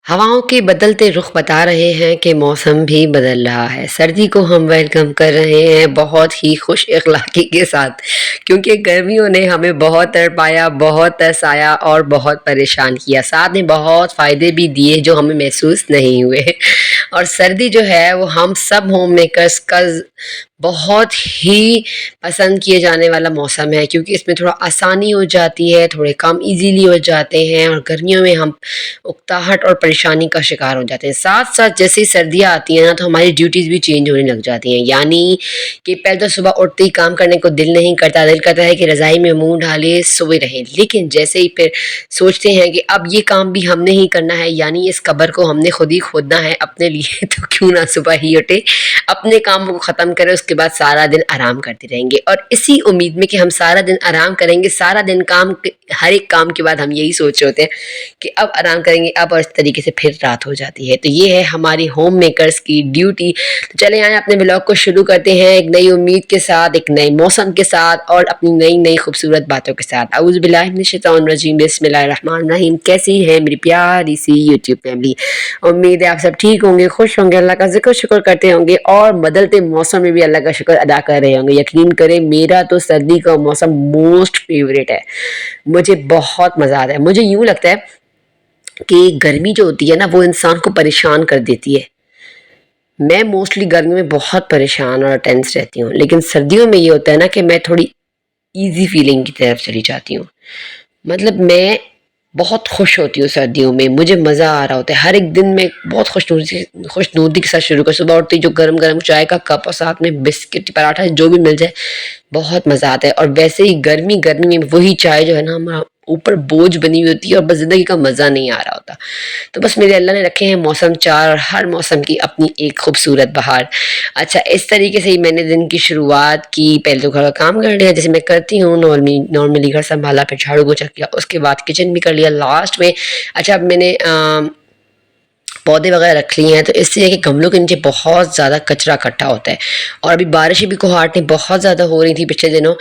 ہواؤں کے بدلتے رخ بتا رہے ہیں کہ موسم بھی بدل رہا ہے۔ سردی کو ہم ویلکم کر رہے ہیں بہت ہی خوش اخلاقی کے ساتھ، کیونکہ گرمیوں نے ہمیں بہت تڑپایا، بہت ترسایا اور بہت پریشان کیا، ساتھ میں بہت فائدے بھی دیے جو ہمیں محسوس نہیں ہوئے۔ اور سردی جو ہے وہ ہم سب ہوم میکرز کا بہت ہی پسند کیے جانے والا موسم ہے، کیونکہ اس میں تھوڑا آسانی ہو جاتی ہے، تھوڑے کام ایزیلی ہو جاتے ہیں، اور گرمیوں میں ہم اکتاہٹ اور پریشانی کا شکار ہو جاتے ہیں۔ ساتھ ساتھ جیسے ہی سردیاں آتی ہیں نا تو ہماری ڈیوٹیز بھی چینج ہونے لگ جاتی ہیں، یعنی کہ پہلے تو صبح اٹھتے ہی کام کرنے کو دل نہیں کرتا، دل کرتا ہے کہ رضائی میں منہ ڈالے سوئے رہیں، لیکن جیسے ہی پھر سوچتے ہیں کہ اب یہ کام بھی ہم نے ہی کرنا ہے، یعنی اس قبر کو ہم نے خود ہی کھودنا ہے اپنے لیے، تو کیوں نہ صبح ہی اٹھے، اپنے کاموں کو ختم کریں، اس کے بعد سارا دن آرام کرتے رہیں گے۔ اور اسی امید میں کہ ہم سارا دن آرام کریں گے، سارا دن ہر ایک کام کے بعد ہم یہی سوچ رہے ہوتے ہیں کہ اب آرام کریں گے، اب اور اس طریقے سے پھر رات ہو جاتی ہے۔ تو یہ ہے ہماری ہوم میکرز کی ڈیوٹی۔ تو چلیں آئیں اپنے بلاگ کو شروع کرتے ہیں ایک نئی امید کے ساتھ، ایک نئے موسم کے ساتھ، اور اپنی نئی خوبصورت باتوں کے ساتھ۔ اعوذ باللہ من الشیطان الرجیم، بسم اللہ الرحمن الرحیم۔ کیسی ہے میری پیاری سی یوٹیوب فیملی؟ امید ہے آپ سب ٹھیک ہوں گے، خوش ہوں گے، اللہ کا ذکر شکر کرتے ہوں گے، اور بدلتے موسم میں بھی اللہ کا شکر ادا کر رہے ہوں گے۔ یقین کریں میرا تو سردی کا موسم موسٹ فیوریٹ ہے، مجھے بہت مزہ آتا ہے۔ مجھے یوں لگتا ہے کہ گرمی جو ہوتی ہے نا وہ انسان کو پریشان کر دیتی ہے۔ میں موسٹلی گرمی میں بہت پریشان اور ٹینس رہتی ہوں، لیکن سردیوں میں یہ ہوتا ہے نا کہ میں تھوڑی ایزی فیلنگ کی طرف چلی جاتی ہوں۔ مطلب میں بہت خوش ہوتی ہوں سردیوں میں، مجھے مزہ آ رہا ہوتا ہے، ہر ایک دن میں بہت خوش نودی کے ساتھ شروع کر، صبح اٹھتے ہی جو گرم گرم چائے کا کپ اور ساتھ میں بسکٹ پراٹھا جو بھی مل جائے بہت مزہ آتا ہے۔ اور ویسے ہی گرمی میں وہی چائے جو ہے نا ہمارا اوپر بوجھ بنی ہوئی ہوتی ہے، اور بس زندگی کا مزہ نہیں آ رہا ہوتا۔ تو بس میرے اللہ نے رکھے ہیں موسم چار، اور ہر موسم کی اپنی ایک خوبصورت بہار۔ اچھا، اس طریقے سے ہی میں نے دن کی شروعات کی۔ پہلے تو گھر کا کام کر لیا جیسے میں کرتی ہوں نارملی، گھر سنبھالا، پھر جھاڑو پوچھا کیا، اس کے بعد کچن بھی کر لیا لاسٹ میں۔ اچھا، اب میں نے پودے وغیرہ رکھ لیے ہیں، تو اس سے ہے کہ گملوں کے نیچے بہت زیادہ کچرا اکٹھا ہوتا ہے، اور ابھی بارشیں بھی کوہاٹیں بہت زیادہ ہو رہی تھی پچھلے دنوں،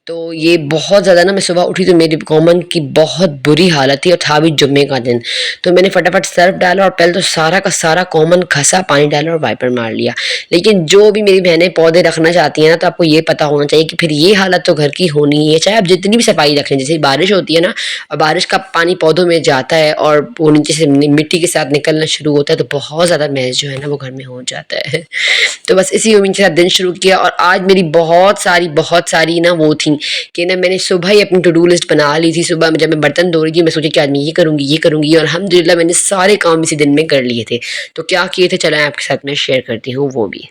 تو یہ بہت زیادہ نا، میں صبح اٹھی تو میری کامن کی بہت بری حالت تھی، اور تھا بھی جمعے کا دن، تو میں نے فٹافٹ سرف ڈالا اور پہلے تو سارا کا سارا کامن کھسا، پانی ڈالا اور وائپر مار لیا۔ لیکن جو بھی میری بہنیں پودے رکھنا چاہتی ہیں نا، تو آپ کو یہ پتہ ہونا چاہیے کہ پھر یہ حالت تو گھر کی ہونی ہی ہے، چاہے آپ جتنی بھی صفائی رکھ لیں۔ جیسے بارش ہوتی ہے نا، اور بارش کا پانی پودوں میں جاتا ہے اور وہ نیچے سے مٹی کے ساتھ نکلنا شروع ہوتا ہے، تو بہت زیادہ محض جو ہے نا وہ گھر میں ہو جاتا ہے۔ تو بس اسی امید کے ساتھ دن شروع کیا، اور آج میری بہت ساری نا وہ تھیں کہ نا میں نے صبح ہی اپنی ٹو ڈو لسٹ بنا لی تھی۔ صبح جب میں برتن دھو رہی تھی، میں سوچی کہ آج میں یہ کروں گی، اور الحمدللہ میں نے سارے کام اسی دن میں کر لیے تھے۔ تو کیا کیے تھے چلیں آپ کے ساتھ میں شیئر کرتی ہوں وہ بھی۔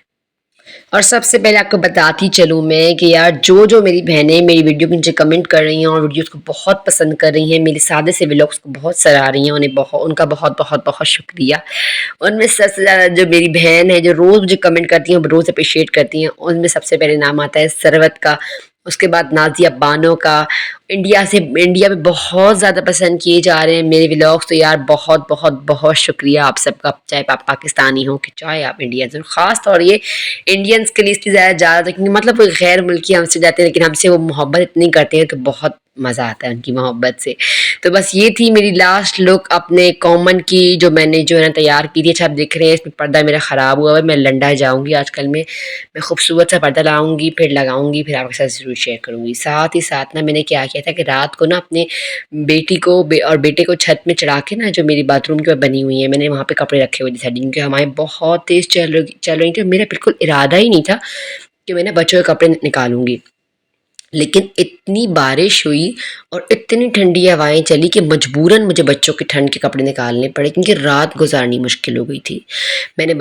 اور سب سے پہلے آپ کو بتاتی چلوں میں کہ یار جو میری بہنیں میری ویڈیو کے نیچے کمنٹ کر رہی ہیں اور ویڈیوز کو بہت پسند کر رہی ہیں، میرے سادے سے ولاگس کو بہت سراہ رہی ہیں، ان کا بہت شکریہ۔ ان میں سب سے زیادہ جو میری بہن ہے جو روز مجھے کمنٹ کرتی ہیں، روز اپریشیٹ کرتی ہیں، ان میں سب سے پہلے نام آتا ہے سروت کا، اس کے بعد نازیہ بانو کا۔ انڈیا میں بہت زیادہ پسند کیے جا رہے ہیں میرے ولاگس، تو یار بہت شکریہ آپ سب کا، چاہے آپ پاکستانی ہو کہ چاہے آپ انڈین۔ خاص طور یہ انڈینس کے لیے اس لیے زیادہ جاتا ہے کیونکہ مطلب وہ غیر ملکی ہم سے جاتے ہیں، لیکن ہم سے وہ محبت اتنی کرتے ہیں تو بہت مزہ آتا ہے ان کی محبت سے۔ تو بس یہ تھی میری لاسٹ لک اپنے کامن کی جو میں نے جو ہے نا تیار کی تھی۔ اچھا آپ دیکھ رہے ہیں اس میں پردہ میرا خراب ہوا ہے، میں لنڈا جاؤں گی آج کل میں خوبصورت سا پردہ لاؤں گی، پھر لگاؤں گی، پھر آپ کے ساتھ ضرور شیئر کروں گی۔ ساتھ ہی ساتھ نا میں نے کیا کیا تھا کہ رات کو نا اپنے بیٹی کو اور بیٹے کو چھت میں چڑھا کے نا، جو میری باتھ روم کی بنی ہوئی ہے، میں نے وہاں پہ کپڑے رکھے ہوئے تھے جن کے ہمارے بہت تیز چل رہی تھی، اور میرا بالکل ارادہ ہی نہیں تھا کہ میں نے بچوں کے کپڑے نکالوں گی، لیکن اتنی بارش ہوئی اور اتنی ٹھنڈی ہوائیں چلی کہ مجبوراً مجھے بچوں کے ٹھنڈ کے کپڑے نکالنے پڑے، کیونکہ رات گزارنی مشکل ہو گئی تھی۔ میں نے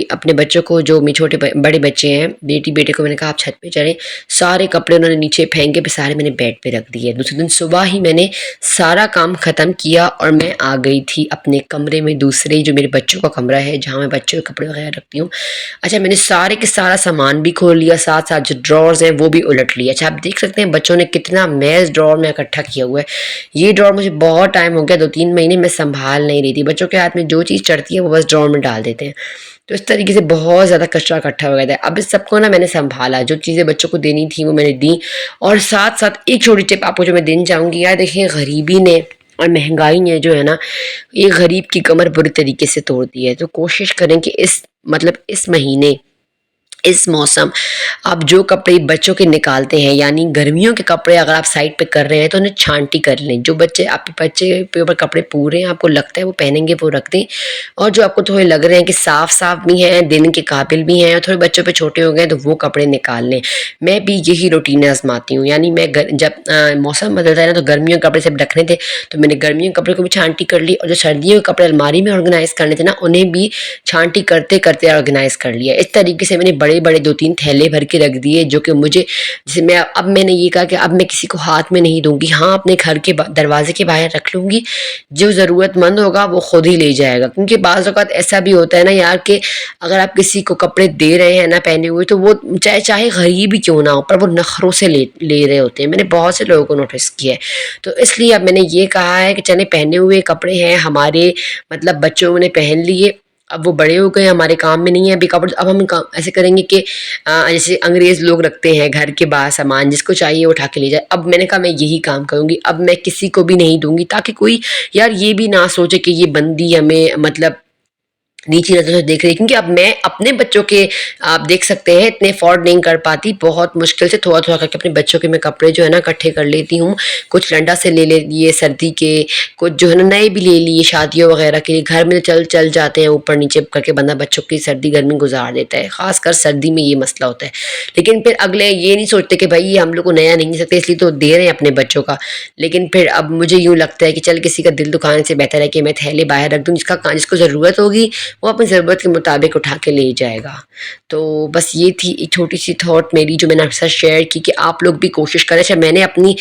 اپنے بچوں کو، جو میرے بڑے بچے ہیں، بیٹے کو میں نے کہا آپ چھت پہ چڑھیں، سارے کپڑے انہوں نے نیچے پھینکے، پھر سارے میں نے بیڈ پہ رکھ دیے۔ دوسرے دن صبح ہی میں نے سارا کام ختم کیا اور میں آ گئی تھی اپنے کمرے میں، دوسرے جو میرے بچوں کا کمرہ ہے جہاں میں بچوں کے کپڑے وغیرہ رکھتی ہوں۔ اچھا، میں نے سارے کے سارا سامان بھی کھول لیا، ساتھ ساتھ جو ڈرارز ہیں وہ بھی الٹ لیا۔ اچھا آپ دیکھ سکتے ہیں بچوں نے کتنا میز ڈرار میں اکٹھا کیا ہوا ہے۔ یہ ڈرار مجھے بہت ٹائم ہو گیا، 2-3 مہینے میں سنبھال نہیں رہی تھی۔ بچوں کے ہاتھ میں جو چیز چڑھتی ہے وہ بس ڈرار میں ڈال دیتے ہیں، تو اس طریقے سے بہت زیادہ کچرا اکٹھا ہو گیا تھا۔ اب اس سب کو نا میں نے سنبھالا، جو چیزیں بچوں کو دینی تھیں وہ میں نے دیں، اور ساتھ ساتھ ایک چھوٹی ٹپ آپ کو جو میں دینا چاہوں گی، یار دیکھیں غریبی نے اور مہنگائی نے جو ہے نا ایک غریب کی کمر بری طریقے سے توڑ دی ہے. تو کوشش کریں کہ اس مہینے اس موسم آپ جو کپڑے بچوں کے نکالتے ہیں، یعنی گرمیوں کے کپڑے اگر آپ سائڈ پہ کر رہے ہیں تو انہیں چھانٹی کر لیں. جو بچے آپ کے بچے پہ اوپر کپڑے پورے ہیں، آپ کو لگتا ہے وہ پہنیں گے، وہ رکھ دیں. اور جو آپ کو تھوڑے لگ رہے ہیں کہ صاف بھی ہیں، دینے کے قابل بھی ہیں، اور تھوڑے بچوں پہ چھوٹے ہو گئے تو وہ کپڑے نکال لیں. میں بھی یہی روٹین آزماتی ہوں. یعنی میں جب موسم بدلتا ہے نا تو گرمیوں کے کپڑے سب رکھنے تھے تو میں نے گرمیوں کے کپڑے کو بھی چھانٹی کر لی، اور جو سردیوں کے کپڑے الماری میں آرگنائز کرنے تھے نا انہیں بھی چھانٹی کرتے کرتے آرگنائز کر لیا. اس طریقے سے میں نے بڑے 2-3 تھیلے بھر کے رکھ دیے، جو کہ مجھے جسے میں نے یہ کہا کہ اب میں کسی کو ہاتھ میں نہیں دوں گی. ہاں اپنے گھر کے دروازے کے باہر رکھ لوں گی، جو ضرورت مند ہوگا وہ خود ہی لے جائے گا. کیونکہ بعض اوقات ایسا بھی ہوتا ہے نا یار کہ اگر آپ کسی کو کپڑے دے رہے ہیں نا پہنے ہوئے تو وہ چاہے غریب ہی کیوں نہ ہو پر وہ نخروں سے لے رہے ہوتے ہیں. میں نے بہت سے لوگوں کو نوٹس کیا ہے. تو اس لیے اب میں نے یہ کہا ہے کہ چلے پہنے ہوئے کپڑے ہیں ہمارے، مطلب بچوں نے پہن لیے، اب وہ بڑے ہو گئے ہمارے کام میں نہیں ہے ابھی کپڑے. اب ہم ایسے کریں گے کہ جیسے انگریز لوگ رکھتے ہیں گھر کے باہر سامان، جس کو چاہیے وہ اٹھا کے لے جائے. اب میں نے کہا میں یہی کام کروں گی، اب میں کسی کو بھی نہیں دوں گی، تاکہ کوئی یار یہ بھی نہ سوچے کہ یہ بندی ہمیں مطلب نیچی نظر سے دیکھ رہی. کیونکہ اب میں اپنے بچوں کے آپ دیکھ سکتے ہیں اتنے افورڈ نہیں کر پاتی، بہت مشکل سے تھوڑا کر کے اپنے بچوں کے میں کپڑے جو ہے نا اکٹھے کر لیتی ہوں. کچھ لنڈا سے لے لیے سردی کے، کچھ جو ہے نا نئے بھی لے لیے شادیوں وغیرہ کے لیے. گھر میں چل جاتے ہیں اوپر نیچے کر کے، بندہ بچوں کی سردی گرمی گزار دیتا ہے. خاص کر سردی میں یہ مسئلہ ہوتا ہے. لیکن پھر اگلے یہ نہیں سوچتے کہ بھائی یہ ہم لوگ کو نیا نہیں سکتے اس لیے تو دے رہے ہیں اپنے بچوں کا. لیکن پھر اب مجھے یوں لگتا ہے کہ چل کسی کا دل دکھانے سے بہتر ہے کہ میں تھیلے باہر رکھ دوں، جس کو ضرورت ہوگی وہ اپنی ضرورت کے مطابق اٹھا کے لے جائے گا. تو بس یہ تھی ایک چھوٹی سی تھاٹ میری جو میں نے آپ کے ساتھ شیئر کی کہ آپ لوگ بھی کوشش کریں. اچھا میں نے اپنی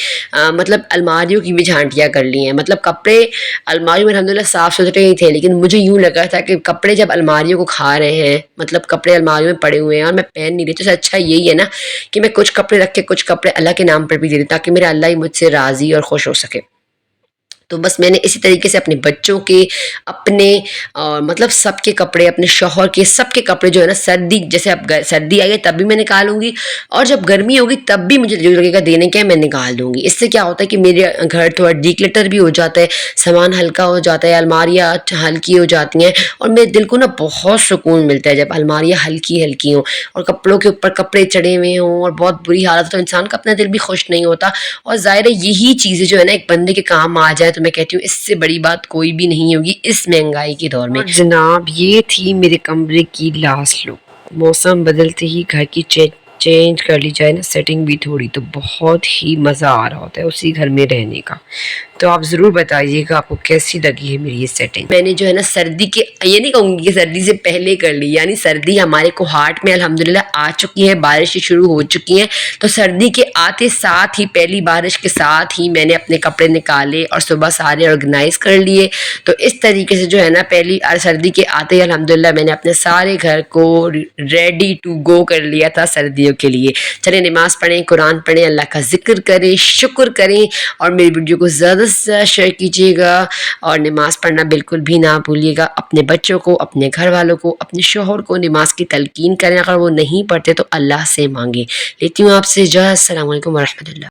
مطلب الماریوں کی بھی جھانٹیاں کر لی ہیں. مطلب کپڑے الماریوں میں الحمدللہ صاف ستھرے ہی تھے، لیکن مجھے یوں لگا تھا کہ کپڑے جب الماریوں کو کھا رہے ہیں، مطلب کپڑے الماریوں میں پڑے ہوئے ہیں اور میں پہن نہیں رہی، تو اچھا یہی ہے نا کہ میں کچھ کپڑے رکھ کے کچھ کپڑے اللہ کے نام پر بھی دے دوں، تاکہ میرا اللہ ہی مجھ سے راضی اور خوش ہو سکے. تو بس میں نے اسی طریقے سے اپنے بچوں کے، اپنے مطلب سب کے کپڑے، اپنے شوہر کے سب کے کپڑے جو ہے نا سردی، جیسے اب سردی آئی ہے تب بھی میں نکالوں گی، اور جب گرمی ہوگی تب بھی مجھے جو لگے گا دینے کے میں نکال دوں گی. اس سے کیا ہوتا ہے کہ میرے گھر تھوڑا ڈیکلٹر بھی ہو جاتا ہے، سامان ہلکا ہو جاتا ہے، الماریاں ہلکی ہو جاتی ہیں، اور میرے دل کو نا بہت سکون ملتا ہے جب الماریاں ہلکی ہوں اور کپڑوں کے اوپر کپڑے چڑھے ہوئے ہوں اور بہت بری حالت ہو، تو انسان کا اپنا دل بھی خوش نہیں ہوتا. اور ظاہر ہے یہی چیزیں جو ہے نا ایک بندے کے کام آ جائے تو میں کہتی ہوں اس سے بڑی بات کوئی بھی نہیں ہوگی اس مہنگائی کے دور میں. جناب یہ تھی میرے کمرے کی لاسٹ لک. موسم بدلتے ہی گھر کی چینج کر لی جائے نا سیٹنگ بھی تھوڑی، تو بہت ہی مزہ آ رہا ہوتا ہے اسی گھر میں رہنے کا. تو آپ ضرور بتائیے گا آپ کو کیسی لگی ہے میری یہ سیٹنگ. میں نے جو ہے نا سردی کے، یہ نہیں کہوں گی کہ سردی سے پہلے کر لی، یعنی سردی ہمارے کو ہارٹ میں الحمدللہ آ چکی ہے، بارشیں شروع ہو چکی ہیں. تو سردی کے آتے ساتھ ہی، پہلی بارش کے ساتھ ہی میں نے اپنے کپڑے نکالے اور صبح سارے آرگنائز کر لیے. تو اس طریقے سے جو ہے نا پہلی سردی کے آتے ہی الحمدللہ میں نے اپنے سارے گھر کو ریڈی ٹو گو کر لیا تھا سردیوں کے لیے. چلیں نماز پڑھیں، قرآن پڑھیں، اللہ کا ذکر کریں، شکر کریں، اور میری ویڈیو کو زیادہ سے شیئر کیجیے گا، اور نماز پڑھنا بالکل بھی نہ بھولیے گا. اپنے بچوں کو، اپنے گھر والوں کو، اپنے شوہر کو نماز کی تلقین کریں. اگر وہ نہیں پڑھتے تو اللہ سے مانگیں. لیتی ہوں آپ سے اجازت. السلام علیکم ورحمۃ اللہ.